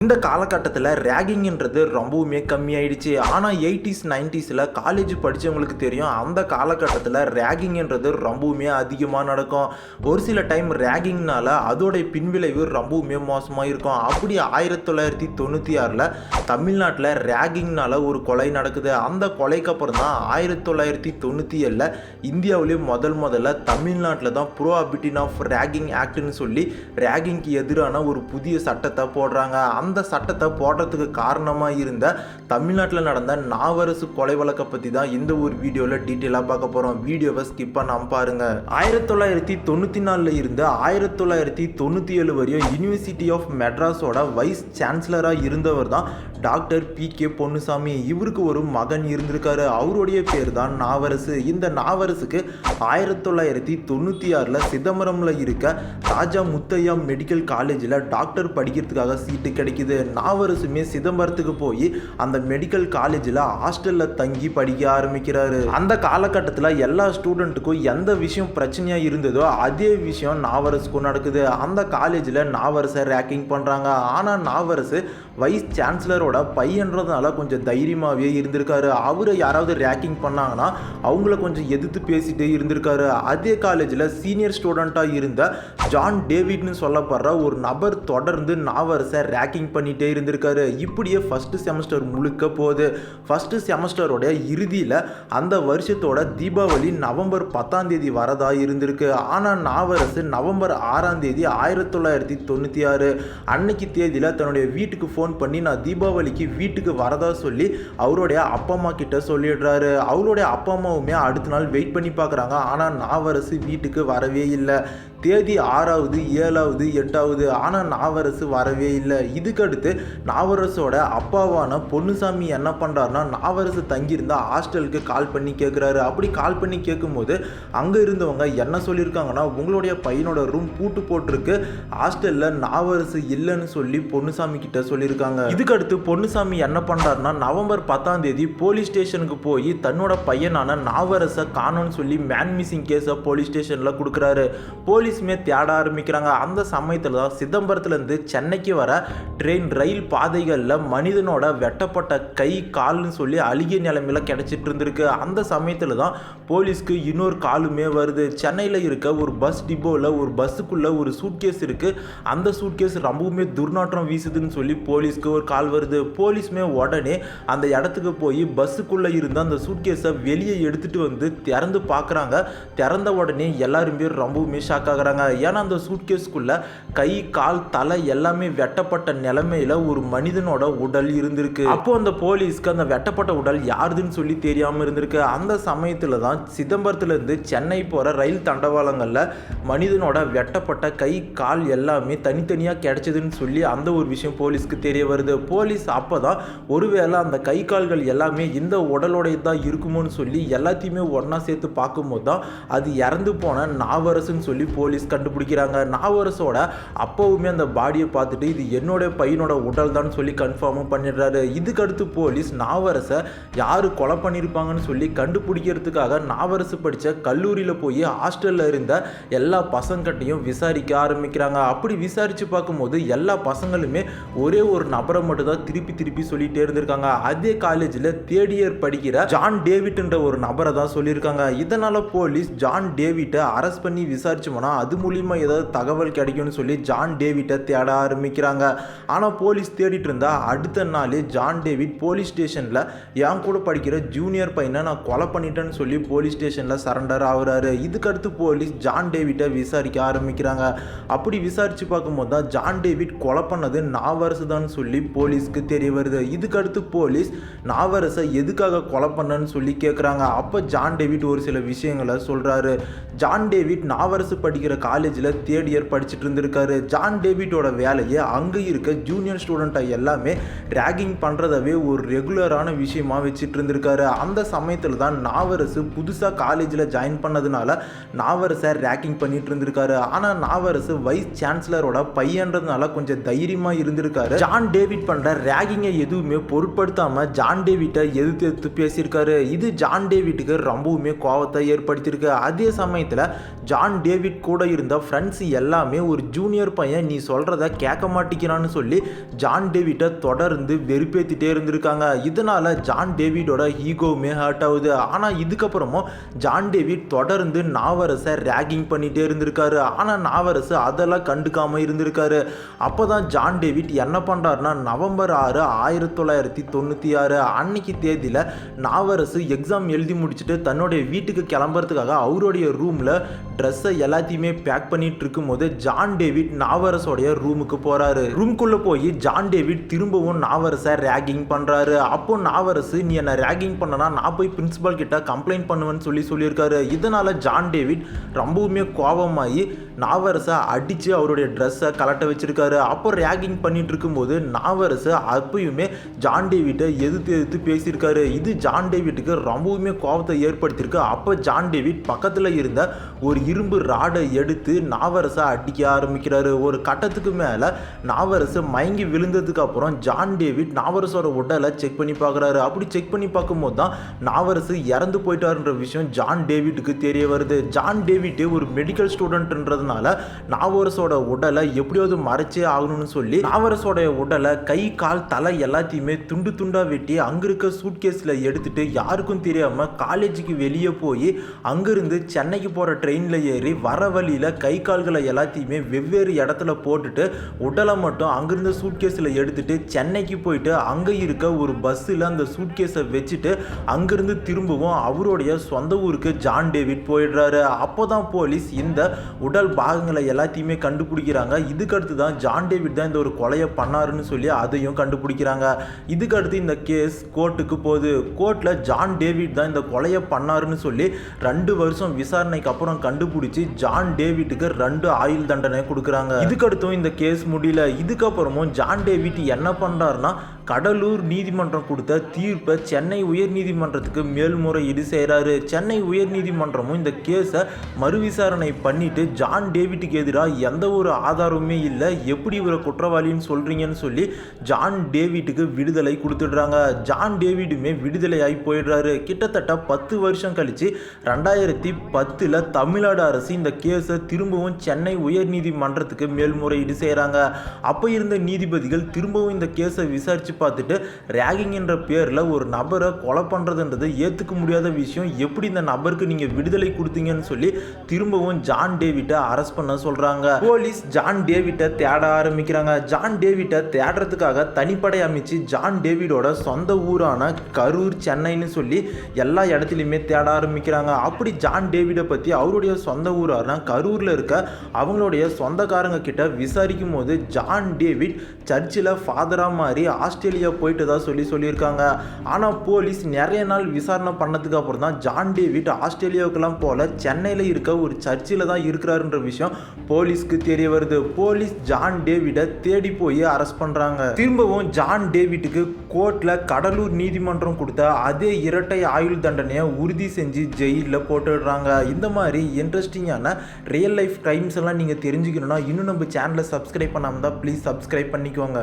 இந்த காலகட்டத்தில் ரேகிங்ன்றது ரொம்பவுமே கம்மியாயிடுச்சு. ஆனால் 80s 90ஸ்ல காலேஜ் படித்தவங்களுக்கு தெரியும், அந்த காலகட்டத்தில் ரேகிங்ன்றது ரொம்பவுமே அதிகமாக நடக்கும். ஒரு சில டைம் ரேகிங்னால அதோடைய பின்விளைவு ரொம்பவுமே மோசமாக இருக்கும். அப்படி 1996ல் தமிழ்நாட்டில் ரேகிங்னால ஒரு கொலை நடக்குது. அந்த கொலைக்கு அப்புறம் தான் 1997ல் இந்தியாவிலே முதல்ல தமிழ்நாட்டில் தான் ப்ரோஹிபிஷன் ஆஃப் ரேகிங் ஆக்ட்னு சொல்லி ரேகிங்க்கு எதிரான ஒரு புதிய சட்டத்தை போடுறாங்க. அந்த சட்டத்தை போடுறதுக்கு காரணமாக இருந்த தமிழ்நாட்டில் நடந்த நாவரசு கொலை வழக்கை பற்றி தான் இந்த ஒரு வீடியோவில் டீட்டெயிலாக பார்க்க போகிறோம். வீடியோவை ஸ்கிப் பண்ணாம பாருங்க. 1994 இருந்து 1997 வரையும் யூனிவர்சிட்டி ஆஃப் மெட்ராஸோட வைஸ் சான்சலராக இருந்தவர் தான் டாக்டர் PK பொன்னுசாமி. இவருக்கு ஒரு மகன் இருந்திருக்காரு. அவருடைய பேர் தான் நாவரசு. இந்த நாவரசுக்கு 1996ல் சிதம்பரம்ல இருக்க ராஜா முத்தையா மெடிக்கல் காலேஜில் டாக்டர் படிக்கிறதுக்காக சீட்டு கிடைக்குது. நாவரசுமே சிதம்பரத்துக்கு போய் அந்த மெடிக்கல் காலேஜில் ஹாஸ்டலில் தங்கி படிக்க ஆரம்பிக்கிறாரு. அந்த காலகட்டத்தில் எல்லா ஸ்டூடெண்ட்டுக்கும் எந்த விஷயம் பிரச்சனையாக இருந்ததோ அதே விஷயம் நாவரசுக்கும் நடக்குது. அந்த காலேஜில் நாவரசை ரேக்கிங் பண்ணுறாங்க. ஆனால் நாவரசு வைஸ் சான்சலரோட பையன்றதுனால கொஞ்சம் தைரியமாகவே இருந்திருக்காரு. அவரை யாராவது ரேக்கிங் பண்ணாங்கன்னா அவங்கள கொஞ்சம் எதிர்த்து பேசிட்டே இருந்திருக்காரு. அதே காலேஜில் சீனியர் ஸ்டூடெண்ட்டாக இருந்த ஜான் டேவிட்னு சொல்லப்படுற ஒரு நபர் தொடர்ந்து நாவரசை ரேக்கிங் பண்ணிகிட்டே இருந்திருக்காரு. இப்படியே ஃபஸ்ட்டு செமஸ்டர் முழுக்க போகுது. ஃபஸ்ட்டு செமஸ்டரோட இறுதியில் அந்த வருஷத்தோட தீபாவளி நவம்பர் 10 வரதா இருந்திருக்கு. ஆனால் நாவரசு நவம்பர் 6 1996 அன்னைக்கு தேதியில் தன்னுடைய வீட்டுக்கு ஃபோன் பண்ணி நான் தீபாவளிக்கு வீட்டுக்கு வரதா சொல்லி அவருடைய அப்பா அம்மா கிட்ட சொல்லிடுறாரு. அவருடைய அப்பா அம்மாவுமே அடுத்த நாள் வெயிட் பண்ணி பார்க்குறாங்க. ஆனால் நாவரசு வீட்டுக்கு வரவே இல்லை. தேதி 6வது 7வது 8வது ஆனால் நாவரசு வரவே இல்லை. இதுக்கடுத்து நாவரசோட அப்பாவான பொன்னுசாமி என்ன பண்ணுறாருனா நாவரசு தங்கியிருந்த ஹாஸ்டலுக்கு கால் பண்ணி கேட்குறாரு. அப்படி கால் பண்ணி கேட்கும்போது அங்கே இருந்தவங்க என்ன சொல்லியிருக்காங்கன்னா, உங்களுடைய பையனோட ரூம் பூட்டு போட்டிருக்கு, ஹாஸ்டலில் நாவரசு இல்லைன்னு சொல்லி பொன்னுசாமி கிட்ட சொல்லியிருக்காங்க. இதுக்கடுத்து பொன்னுசாமி என்ன பண்ணுறாருனா நவம்பர் 10 போலீஸ் ஸ்டேஷனுக்கு போய் தன்னோட பையனான நாவரசை காணோன்னு சொல்லி மேன் மிஸ்ஸிங் கேஸை போலீஸ் ஸ்டேஷனில் கொடுக்குறாரு. போலீஸுமே தேட ஆரம்பிக்கிறாங்க. அந்த சமயத்தில் தான் சிதம்பரத்துலேருந்து சென்னைக்கு வர ட்ரெயின் ரயில் பாதைகளில் மனிதனோட வெட்டப்பட்ட கை கால்னு சொல்லி அழுகிய நிலைமையில் கிடைச்சிட்டு இருந்திருக்கு. அந்த சமயத்தில் தான் போலீஸ்க்கு இன்னொரு காலுமே வருது. சென்னையில் இருக்க ஒரு பஸ் டிப்போவில் ஒரு பஸ்ஸுக்குள்ளே ஒரு சூட்கேஸ் இருக்குது. அந்த சூட்கேஸ் ரொம்பவுமே துர்நாற்றம் வீசுதுன்னு சொல்லி போலீஸ்க்கு ஒரு கால் வருது. போலீஸுமே உடனே அந்த இடத்துக்கு போய் பஸ்ஸுக்குள்ளே இருந்த அந்த சூட்கேஸை வெளியே எடுத்துகிட்டு வந்து திறந்து பார்க்குறாங்க. திறந்த உடனே எல்லாருமே ரொம்பவுமே ஷாக் ஆகுறாங்க. ஏன்னா அந்த சூட்கேஸ்க்குள்ள கை கால் தலை எல்லாமே வெட்டப்பட்ட நிலைமையில ஒரு மனிதனோட உடல் இருந்திருக்கு. அப்போ அந்த போலீஸ்க்கு அந்த வெட்டப்பட்ட உடல் யாருதுன்னு சொல்லி தெரியாம இருந்திருக்கு. அந்த சமயத்துல தான் சிதம்பரத்துல இருந்து சென்னை போற ரயில் தண்டவாளங்கள்ல மனிதனோட வெட்டப்பட்ட கை கால் எல்லாமே தனித்தனியா கிடைச்சதுன்னு சொல்லி அந்த ஒரு விஷயம் போலீஸ்க்கு தெரிய வருது. போலீஸ் அப்பதான் ஒருவேளை அந்த கை கால்கள் எல்லாமே இந்த உடலோடைய தான் இருக்குமோன்னு சொல்லி எல்லாத்தையுமே ஒன்னா சேர்த்து பார்க்கும்போது தான் அது இறந்து போன நாவரசுன்னு சொல்லி போலீஸ் கண்டுபிடிக்கிறாங்க. நாவரசோட அப்பவுமே அந்த பாடியை பார்த்துட்டு இது என்னோட பையனோட உடல் தான் சொல்லி கன்ஃபார்மும் பண்ணிடுறாரு. இதுக்கடுத்து போலீஸ் நாவரசை யாரு கொலை பண்ணியிருப்பாங்கன்னு சொல்லி கண்டுபிடிக்கிறதுக்காக நாவரசு படித்த கல்லூரியில் போய் ஹாஸ்டலில் இருந்த எல்லா பசங்கள்கிட்டையும் விசாரிக்க ஆரம்பிக்கிறாங்க. அப்படி விசாரித்து பார்க்கும்போது எல்லா பசங்களுமே ஒரே ஒரு நபரை மட்டும் தான் திருப்பி சொல்லிட்டே இருந்திருக்காங்க. அதே காலேஜில் தேர்ட் இயர் படிக்கிற ஜான் டேவிட்ன்ற ஒரு நபரை தான் சொல்லியிருக்காங்க. இதனால போலீஸ் ஜான் டேவிட்டை அரெஸ்ட் பண்ணி விசாரிச்சோம்னா அது மூலியமா ஏதாவது தகவல் கிடைக்கும்னு சொல்லி ஜான் டேவிட்டை தேட ஆரம்பிக்கிறாங்க. ஆனால் போலீஸ் தேடிட்டு இருந்தா அடுத்த நாளே ஜான் டேவிட் போலீஸ் ஸ்டேஷனில் என் கூட படிக்கிற ஜூனியர் பையனை நான் கொலை பண்ணிட்டேன்னு சொல்லி போலீஸ் ஸ்டேஷனில் சரண்டர் ஆகுறாரு. இதுக்கடுத்து போலீஸ் ஜான் டேவிட்டை விசாரிக்க ஆரம்பிக்கிறாங்க. அப்படி விசாரித்து பார்க்கும்போது தான் ஜான் டேவிட் கொலை பண்ணது நாவரசு தான் சொல்லி போலீஸ்க்கு தெரிய வருது. இதுக்கடுத்து போலீஸ் நாவரசை எதுக்காக கொலை பண்ணன்னு சொல்லி கேட்குறாங்க. அப்போ ஜான் டேவிட் ஒரு சில விஷயங்களை சொல்கிறாரு. ஜான் டேவிட் நாவரசு படிக்கிற காலேஜில் தேர்ட் இயர் படிச்சுட்டு இருந்திருக்காரு. ஜான் டேவிட்டோட வேலையை அங்கே இருக்க ஜூனியர் ஸ்டூடெண்ட்டை எல்லாமே ரேகிங் பண்ணுறதவே ஒரு ரெகுலரான விஷயமா வச்சுட்டு இருந்திருக்காரு. அந்த சமயத்தில் தான் நாவரசு புதுசாக காலேஜில் ஜாயின் பண்ணதுனால நாவரசை ரேக்கிங் பண்ணிட்டு இருந்திருக்காரு. ஆனால் நாவரசு வைஸ் சான்சலரோட பையன்றதுனால கொஞ்சம் தைரியமாக இருந்திருக்காரு. ஜான் டேவிட் பண்ணுற ரேகிங்கை எதுவுமே பொருட்படுத்தாமல் ஜான் டேவிட்டை எதிர்த்து பேசியிருக்காரு. இது ஜான் டேவிட்டுக்கு ரொம்பவுமே கோவத்தை ஏற்படுத்தியிருக்கு. அதே சமயத்தில் ஜான் டேவிட் கூட இருந்த ஃப்ரெண்ட்ஸ் எல்லாமே ஒரு ஜூனியர் பையன் நீ சொல்கிறத கேட்க மாட்டேங்கிறான்னு சொல்லி ஜான் டேவிட்டை தொடர்ந்து வெறுப்பேற்றிட்டே இருந்திருக்காங்க. இதனால் ஜான் டேவிடோட ஈகோவுமே ஹர்ட் ஆகுது. ஆனால் இதுக்கப்புறமும் ஜான் டேவிட் தொடர்ந்து நாவரசை ரேகிங் பண்ணிகிட்டே இருந்திருக்காரு. ஆனால் நாவரசு அதெல்லாம் கண்டுக்காமல் இருந்திருக்காரு. அப்போ தான் ஜான் டேவிட் என்ன பண்ணுறாருனா நவம்பர் 6, 1996 அன்னைக்கு தேதியில் நாவரசு எக்ஸாம் எழுதி முடிச்சுட்டு தன்னுடைய வீட்டுக்கு கிளம்புறதுக்காக அவருடைய ரூமில் ட்ரெஸ்ஸை எல்லாத்தையுமே பேக் பண்ணிட்டு இருக்கும்போது ஜான் டேவிட் நாவரசோடைய ரூமுக்கு போகிறாரு. ரூம்குள்ளே போய் ஜான் டேவிட் திரும்பவும் நாவரசை ரேகிங் பண்ணுறாரு. அப்போ நாவரசு நீ என்ன ரேகிங் பண்ணனா நான் போய் பிரின்சிபால் கிட்ட கம்ப்ளைண்ட் பண்ணுவேன்னு சொல்லியிருக்காரு. இதனால் ஜான் டேவிட் ரொம்பவுமே கோபமாகி நாவரசை அடித்து அவருடைய ட்ரெஸ்ஸை கலட்ட வச்சிருக்காரு. அப்போ ரேகிங் பண்ணிட்டு இருக்கும்போது நாவரசு அப்பயுமே ஜான் டேவிட்டை எதிர்த்து பேசியிருக்காரு. இது ஜான் டேவிட்டுக்கு ரொம்பவுமே கோபத்தை ஏற்படுத்தியிருக்கு. அப்போ ஜான் டேவிட் பக்கத்தில் இருந்த ஒரு இரும்பு ராடை எடுத்து நாவரசை அடிக்க ஆரம்பிக்கிறாரு. ஒரு கட்டத்துக்கு மேலே நாவரசு மயங்கி விழுந்ததுக்கு அப்புறம் ஜான் டேவிட் நாவரசோட உடலை செக் பண்ணி பார்க்குறாரு. அப்படி செக் பண்ணி பார்க்கும்போது தான் நாவரசு இறந்து போயிட்டாருன்ற விஷயம் ஜான் டேவிட்டுக்கு தெரிய வருது. ஜான் டேவிட்டே ஒரு மெடிக்கல் ஸ்டூடெண்ட்ன்றதுனால நாவரசோட உடலை எப்படியாவது மறைச்சே ஆகணும்னு சொல்லி நாவரசோட உடலை கை கால் தலை எல்லாத்தையுமே துண்டு துண்டா வெட்டி அங்க இருக்க சூட்கேஸ்ல எடுத்துட்டு யாருக்கும் தெரியாம காலேஜுக்கு வெளியே போய் அங்கிருந்து சென்னைக்கு போற ட்ரெயின்ல ஏறி வர வழியில கை கால்களை எல்லாத்தையுமே வெவ்வேறு இடத்துல போட்டுட்டு உடலை மட்டும் அங்கிருந்த சூட்கேஸ்ல எடுத்துட்டு சென்னைக்கு போயிட்டு அங்க இருக்க ஒரு பஸ்ஸில் அந்த சூட்கேஸை வச்சுட்டு அங்கிருந்து திரும்பவும் அவருடைய சொந்த ஊருக்கு ஜான் டேவிட் போயிடுறாரு. அப்போதான் போலீஸ் இந்த உடல் பாகங்களை எல்லாத்தையுமே கண்டுபிடிக்கிறாங்க. இதுக்கடுத்து தான் ஜான் டேவிட் தான் இந்த ஒரு கொலையை பண்ணாருன்னு சொல்லி அதையும் கண்டுபிடிக்கிறாங்க. இதுக்கடுத்து இந்த கேஸ் கோர்ட்டுக்கு போகுது. கோர்ட்டில் ஜான் டேவிட் தான் இந்த கொலையை பண்ணாருன்னு சொல்லி 2 வருஷம் விசாரணைக்கு அப்புறம் கண்டுபிடிச்சி ஜான் டேவிட்டுக்கு 2 ஆயுள் தண்டனை கொடுக்குறாங்க. இதுக்கடுத்தும் இந்த கேஸ் முடியல. இதுக்கப்புறமும் ஜான் டேவிட் என்ன பண்ணுறாருன்னா கடலூர் நீதிமன்றம் கொடுத்த தீர்ப்பை சென்னை உயர்நீதிமன்றத்துக்கு மேல்முறையீடு செய்கிறாரு. சென்னை உயர்நீதிமன்றமும் இந்த கேஸை மறுவிசாரணை பண்ணிட்டு ஜான் டேவிட்டுக்கு எதிராக எந்த ஒரு ஆதாரமுமே இல்லை, எப்படி இவரை குற்றவாளின்னு சொல்கிறீங்கன்னு சொல்லி ஜான் டேவிட்டுக்கு விடுதலை கொடுத்துடுறாங்க. ஜான் டேவிடுமே விடுதலையாகி போயிடுறாரு. கிட்டத்தட்ட 10 வருஷம் கழித்து 2010 தமிழ்நாடு அரசு இந்த கேஸை திரும்பவும் சென்னை உயர்நீதிமன்றத்துக்கு மேல்முறையீடு செய்கிறாங்க. அப்போ இருந்த நீதிபதிகள் திரும்பவும் இந்த கேஸை விசாரித்து பார்த்துட்டு ரேகிங் என்ற பேரில் ஒரு நபரை கொலை பண்ணுறதுன்றது ஏற்றுக்க முடியாத விஷயம், எப்படி இந்த நபருக்கு நீங்கள் விடுதலை கொடுத்தீங்கன்னு சொல்லி திரும்பவும் ஜான் டேவிட்டை அரெஸ்ட் பண்ண சொல்கிறாங்க. போலீஸ் ஜான் டேவிட்டை தேட ஆரம்பிக்கிறாங்க. ஜான் டேவிட்டை தேடுறதுக்காக தனிப்படை அமைச்சு ஜான் டேவிடோட சொந்த ஊரான கரூர், சென்னைன்னு சொல்லி எல்லா இடத்துலையுமே தேட ஆரம்பிக்கிறாங்க. அப்படி ஜான் டேவிடை பற்றி அவருடைய சொந்த ஊரான கரூரில் இருக்க அவங்களுடைய சொந்தக்காரங்க கிட்ட விசாரிக்கும் போது ஜான் டேவிட் சர்ச்சில் ஃபாதராக மாறி ஆஸ்திரேலியா போயிட்டு தான் சொல்லியிருக்காங்க. ஆனால் போலீஸ் நிறைய நாள் விசாரணை பண்ணதுக்கு அப்புறம் தான் ஜான் டேவிட் ஆஸ்திரேலியாவுக்கெல்லாம் போல சென்னையில் இருக்க ஒரு சர்ச்சில் தான் இருக்கிறாருன்ற விஷயம் போலீஸ்க்கு தெரிய வருது. போலீஸ் ஜான் டேவிடை தேடி போய் அரெஸ்ட் பண்ணுறாங்க. திரும்பவும் ஜான் டேவிட்டுக்கு கோர்ட்டில் கடலூர் நீதிமன்றம் கொடுத்த அதே இரட்டை ஆயுள் தண்டனையை உறுதி செஞ்சு ஜெயிலில் போட்டுடுறாங்க. இந்த மாதிரி இன்ட்ரெஸ்டிங்கான ரியல் லைஃப் கிரைம்ஸ் எல்லாம் நீங்கள் தெரிஞ்சுக்கணும்னா இன்னும் நம்ம சேனலை சப்ஸ்கிரைப் பண்ணாமல் தான் ப்ளீஸ் சப்ஸ்கிரைப் பண்ணிக்கோங்க.